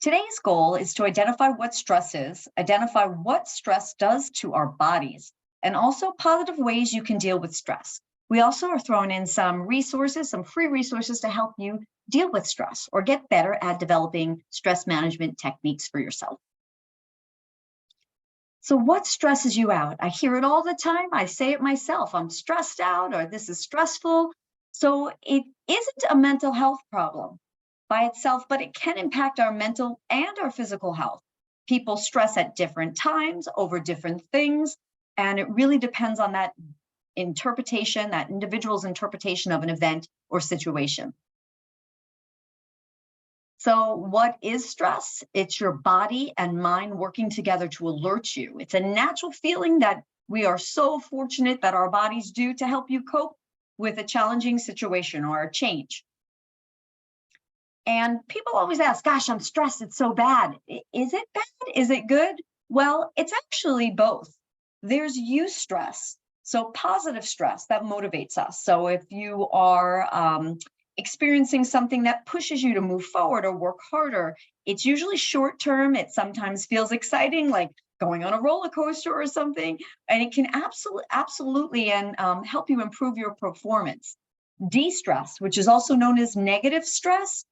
Today's goal is to identify what stress is, identify what stress does to our bodies, and also positive ways you can deal with stress. We also are throwing in some resources, some free resources to help you deal with stress or get better at developing stress management techniques for yourself. So what stresses you out? I hear it all the time. I say it myself. I'm stressed out, or this is stressful. So it isn't a mental health problem by itself, but it can impact our mental and our physical health. People stress at different times over different things, and it really depends on that interpretation, that individual's interpretation of an event or situation. So what is stress? It's your body and mind working together to alert you. It's a natural feeling that we are so fortunate that our bodies do to help you cope with a challenging situation or a change. And people always ask, gosh, I'm stressed, it's so bad. Is it bad? Is it good? Well, it's actually both. There's eustress, so positive stress that motivates us. So if you are experiencing something that pushes you to move forward or work harder, it's usually short term. It sometimes feels exciting, like going on a roller coaster or something, and it can absolutely help you improve your performance. De-stress, which is also known as negative stress,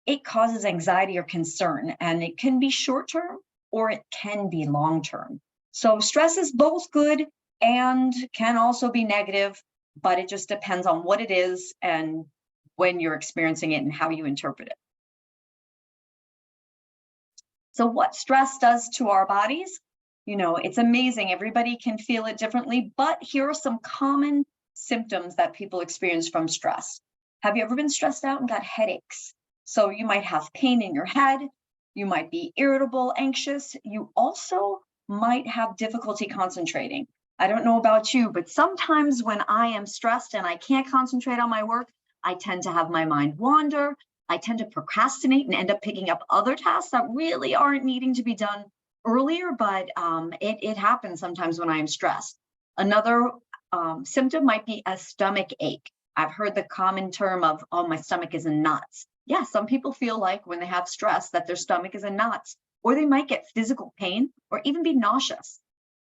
it causes anxiety or concern, and it can be short term or it can be long term. So stress is both good and can also be negative, but it just depends on what it is and when you're experiencing it and how you interpret it. So what stress does to our bodies, it's amazing. Everybody can feel it differently, but here are some common symptoms that people experience from stress. Have you ever been stressed out and got headaches? So you might have pain in your head, you might be irritable, anxious, you also might have difficulty concentrating. I don't know about you, but sometimes when I am stressed and I can't concentrate on my work, I tend to have my mind wander. I tend to procrastinate and end up picking up other tasks that really aren't needing to be done earlier, but it happens sometimes when I am stressed. Another symptom might be a stomach ache. I've heard the common term of, oh, my stomach is in knots. Yeah, some people feel like when they have stress that their stomach is in knots, or they might get physical pain or even be nauseous.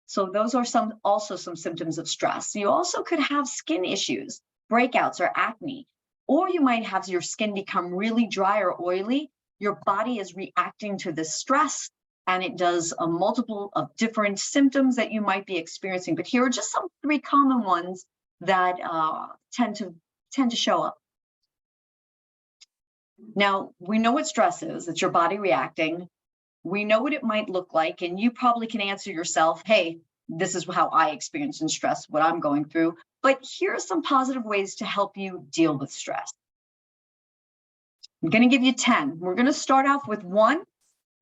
So those are also some symptoms of stress. You also could have skin issues, breakouts or acne, or you might have your skin become really dry or oily. Your body is reacting to this stress, and it does a multiple of different symptoms that you might be experiencing. But here are just some 3 common ones that tend to show up. Now, we know what stress is. It's your body reacting. We know what it might look like, and you probably can answer yourself, hey, this is how I experience in stress, what I'm going through. But here are some positive ways to help you deal with stress. I'm going to give you 10. We're going to start off with 1,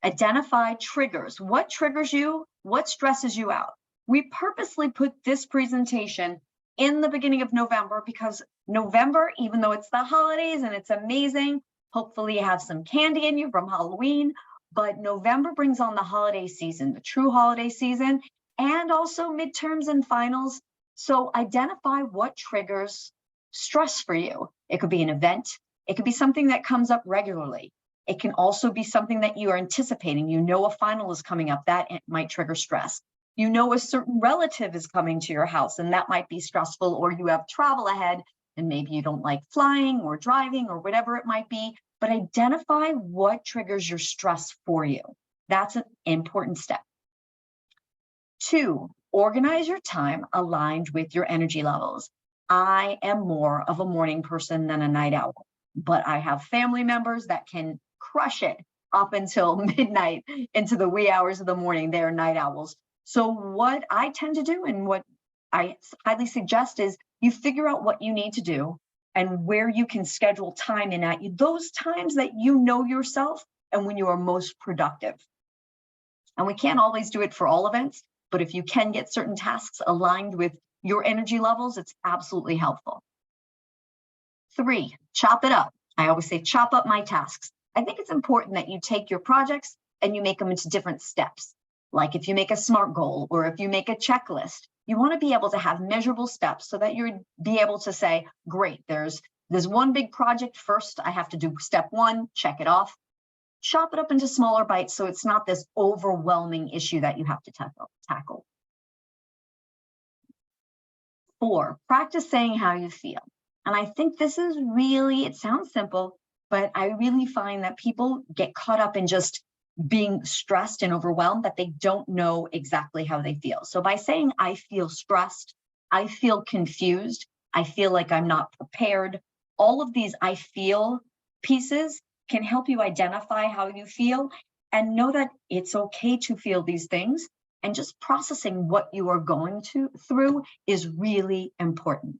identify triggers. What triggers you? What stresses you out? We purposely put this presentation in the beginning of November because November, even though it's the holidays and it's amazing, hopefully you have some candy in you from Halloween, but November brings on the holiday season, the true holiday season, and also midterms and finals. So identify what triggers stress for you. It could be an event. It could be something that comes up regularly. It can also be something that you are anticipating. You know a final is coming up, that it might trigger stress. You know a certain relative is coming to your house, and that might be stressful, or you have travel ahead, and maybe you don't like flying or driving or whatever it might be, but identify what triggers your stress for you. That's an important step. 2, organize your time aligned with your energy levels. I am more of a morning person than a night owl, but I have family members that can crush it up until midnight into the wee hours of the morning. They're night owls. So what I tend to do and what I highly suggest is you figure out what you need to do and where you can schedule time in at those times that you know yourself and when you are most productive. And we can't always do it for all events, but if you can get certain tasks aligned with your energy levels, it's absolutely helpful. 3, chop it up. I always say chop up my tasks. I think it's important that you take your projects and you make them into different steps. Like if you make a SMART goal or if you make a checklist, you want to be able to have measurable steps so that you'd be able to say, great, there's one big project first. I have to do step 1, check it off. chop it up into smaller bites so it's not this overwhelming issue that you have to tackle. 4, practice saying how you feel. And I think this is really, it sounds simple, but I really find that people get caught up in just being stressed and overwhelmed that they don't know exactly how they feel. So by saying, I feel stressed, I feel confused, I feel like I'm not prepared, all of these I feel pieces can help you identify how you feel and know that it's okay to feel these things. And just processing what you are going through is really important.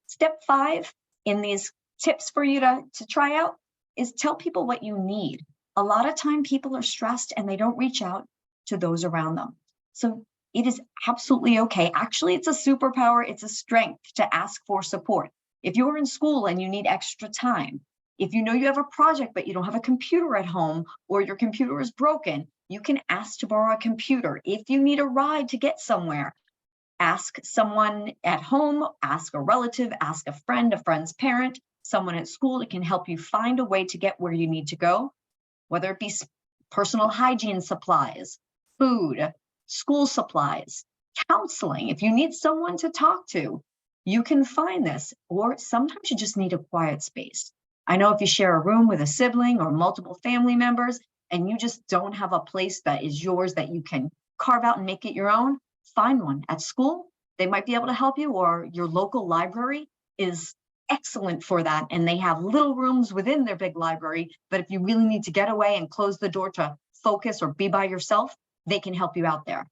Step 5 in these tips for you to try out is tell people what you need. A lot of time people are stressed and they don't reach out to those around them. So it is absolutely okay. Actually, it's a superpower. It's a strength to ask for support. If you're in school and you need extra time, if you know you have a project but you don't have a computer at home or your computer is broken, you can ask to borrow a computer. If you need a ride to get somewhere, ask someone at home, ask a relative, ask a friend's parent, someone at school that can help you find a way to get where you need to go, whether it be personal hygiene supplies, food, school supplies, counseling. If you need someone to talk to, you can find this, or sometimes you just need a quiet space. I know if you share a room with a sibling or multiple family members, and you just don't have a place that is yours that you can carve out and make it your own, find one. At school, they might be able to help you, or your local library is excellent for that. And they have little rooms within their big library. But if you really need to get away and close the door to focus or be by yourself, they can help you out there.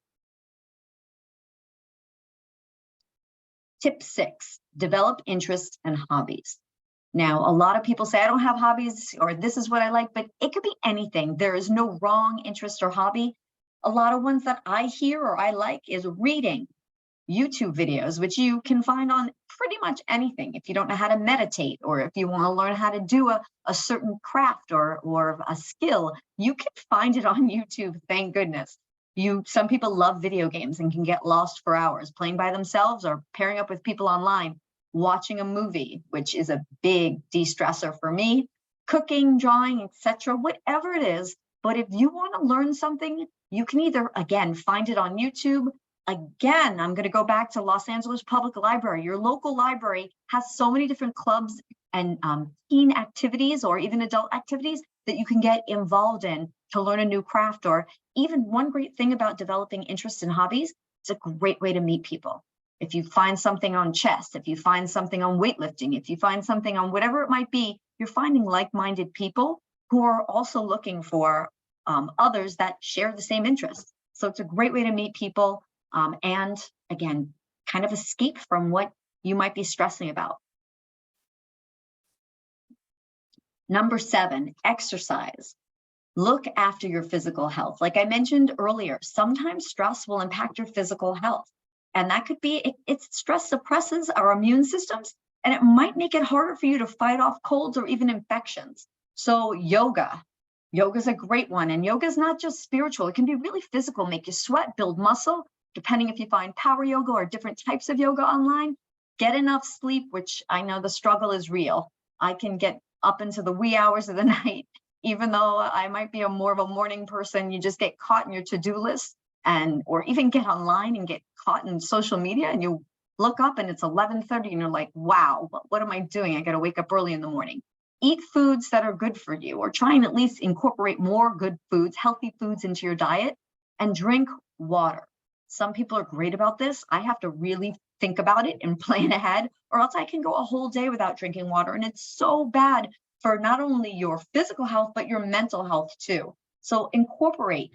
Tip 6, develop interests and hobbies. Now, a lot of people say, I don't have hobbies, or this is what I like, but it could be anything. There is no wrong interest or hobby. A lot of ones that I hear or I like is reading, YouTube videos, which you can find on pretty much anything. If you don't know how to meditate, or if you want to learn how to do a certain craft or a skill, you can find it on YouTube, thank goodness. Some people love video games and can get lost for hours playing by themselves or pairing up with people online, watching a movie, which is a big de-stressor for me, cooking, drawing, etc., whatever it is. But if you want to learn something, you can either, again, find it on YouTube. Again, I'm going to go back to Los Angeles Public Library. Your local library has so many different clubs and teen activities or even adult activities that you can get involved in to learn a new craft. Or even one great thing about developing interests and hobbies, it's a great way to meet people. If you find something on chess, if you find something on weightlifting, if you find something on whatever it might be, you're finding like-minded people who are also looking for others that share the same interests. So it's a great way to meet people and, again, kind of escape from what you might be stressing about. Number 7, exercise. Look after your physical health. Like I mentioned earlier, sometimes stress will impact your physical health. And that could be, stress suppresses our immune systems, and it might make it harder for you to fight off colds or even infections. So yoga is a great one. And yoga is not just spiritual. It can be really physical, make you sweat, build muscle, depending if you find power yoga or different types of yoga online. Get enough sleep, which I know the struggle is real. I can get up into the wee hours of the night, even though I might be more of a morning person. You just get caught in your to-do list, or even get online and get caught in social media, and you look up and it's 11:30 and you're like, wow, what am I doing? I got to wake up early in the morning. Eat foods that are good for you, or try and at least incorporate more good foods, healthy foods into your diet, and drink water. Some people are great about this. I have to really think about it and plan ahead, or else I can go a whole day without drinking water. And it's so bad for not only your physical health, but your mental health too. So incorporate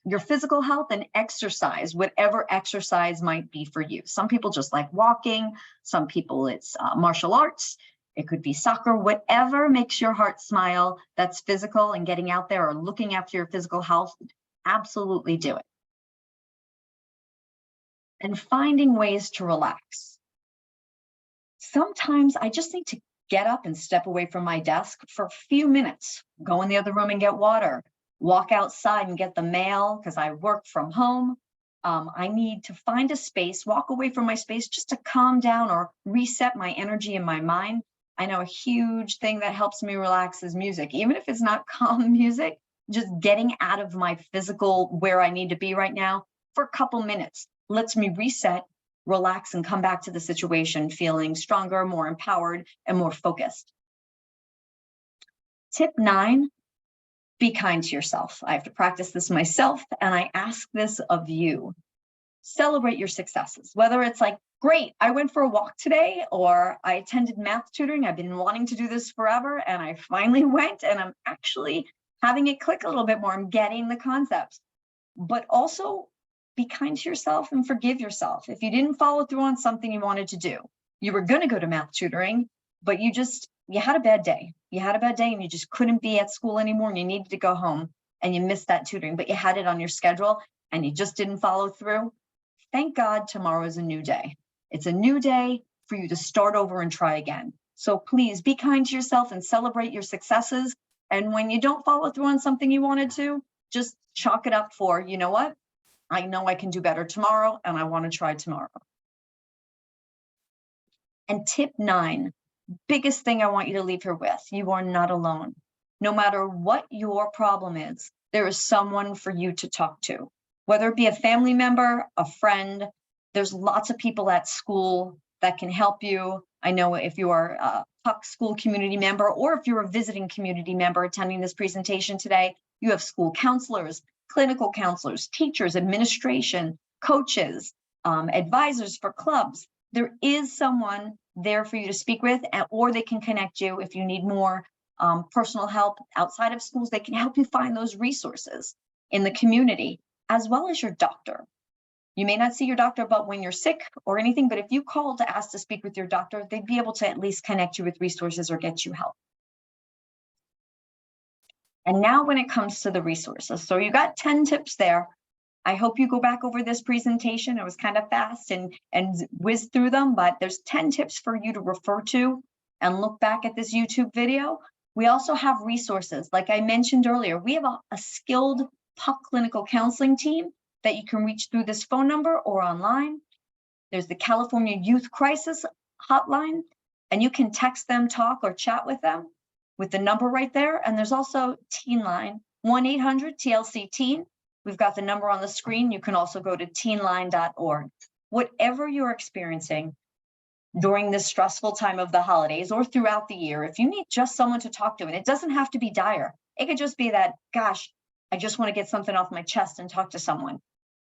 your physical health and exercise, whatever exercise might be for you. Some people just like walking. Some people it's martial arts. It could be soccer, whatever makes your heart smile, that's physical, and getting out there or looking after your physical health, absolutely do it. And finding ways to relax. Sometimes I just need to get up and step away from my desk for a few minutes, go in the other room and get water, walk outside and get the mail because I work from home. I need to find a space, walk away from my space just to calm down or reset my energy and my mind. I know a huge thing that helps me relax is music, even if it's not calm music, just getting out of my physical where I need to be right now for a couple minutes lets me reset, relax, and come back to the situation feeling stronger, more empowered, and more focused. Tip 9, be kind to yourself. I have to practice this myself, and I ask this of you. Celebrate your successes, whether it's like, great, I went for a walk today, or I attended math tutoring. I've been wanting to do this forever, and I finally went, and I'm actually having it click a little bit more. I'm getting the concepts. But also be kind to yourself and forgive yourself. If you didn't follow through on something you wanted to do, you were going to go to math tutoring, but you had a bad day. You had a bad day and you just couldn't be at school anymore and you needed to go home and you missed that tutoring, but you had it on your schedule and you just didn't follow through. Thank God tomorrow is a new day. It's a new day for you to start over and try again. So please be kind to yourself and celebrate your successes. And when you don't follow through on something you wanted to, just chalk it up for, you know what? I know I can do better tomorrow and I want to try tomorrow. And tip 9, biggest thing I want you to leave here with, you are not alone. No matter what your problem is, there is someone for you to talk to, whether it be a family member, a friend. There's lots of people at school that can help you. I know if you are a Puck School community member, or if you're a visiting community member attending this presentation today, you have school counselors, clinical counselors, teachers, administration, coaches, advisors for clubs. There is someone there for you to speak with, or they can connect you if you need more personal help outside of schools. They can help you find those resources in the community, as well as your doctor. You may not see your doctor but when you're sick or anything, but if you call to ask to speak with your doctor, they'd be able to at least connect you with resources or get you help. And now when it comes to the resources, so you got 10 tips there. I hope you go back over this presentation. It was kind of fast and whiz through them, but there's 10 tips for you to refer to and look back at this YouTube video. We also have resources. Like I mentioned earlier, we have a skilled Puck clinical counseling team that you can reach through this phone number or online. There's the California Youth Crisis Hotline, and you can text them, talk, or chat with them with the number right there. And there's also Teen Line, 1-800-TLC-TEEN. We've got the number on the screen. You can also go to teenline.org. Whatever you're experiencing during this stressful time of the holidays or throughout the year, if you need just someone to talk to, and it doesn't have to be dire, it could just be that, gosh, I just want to get something off my chest and talk to someone.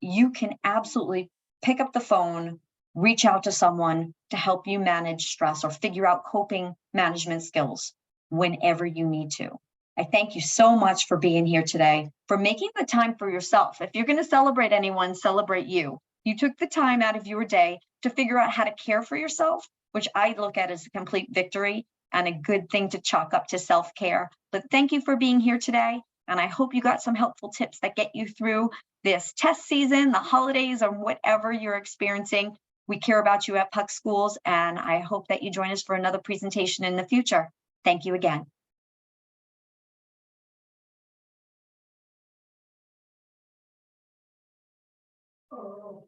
You can absolutely pick up the phone, reach out to someone to help you manage stress or figure out coping management skills whenever you need to. I thank you so much for being here today, for making the time for yourself. If you're going to celebrate anyone, celebrate you. You took the time out of your day to figure out how to care for yourself, which I look at as a complete victory and a good thing to chalk up to self-care. But thank you for being here today. And I hope you got some helpful tips that get you through this test season, the holidays, or whatever you're experiencing. We care about you at Puck Schools, and I hope that you join us for another presentation in the future. Thank you again. Oh.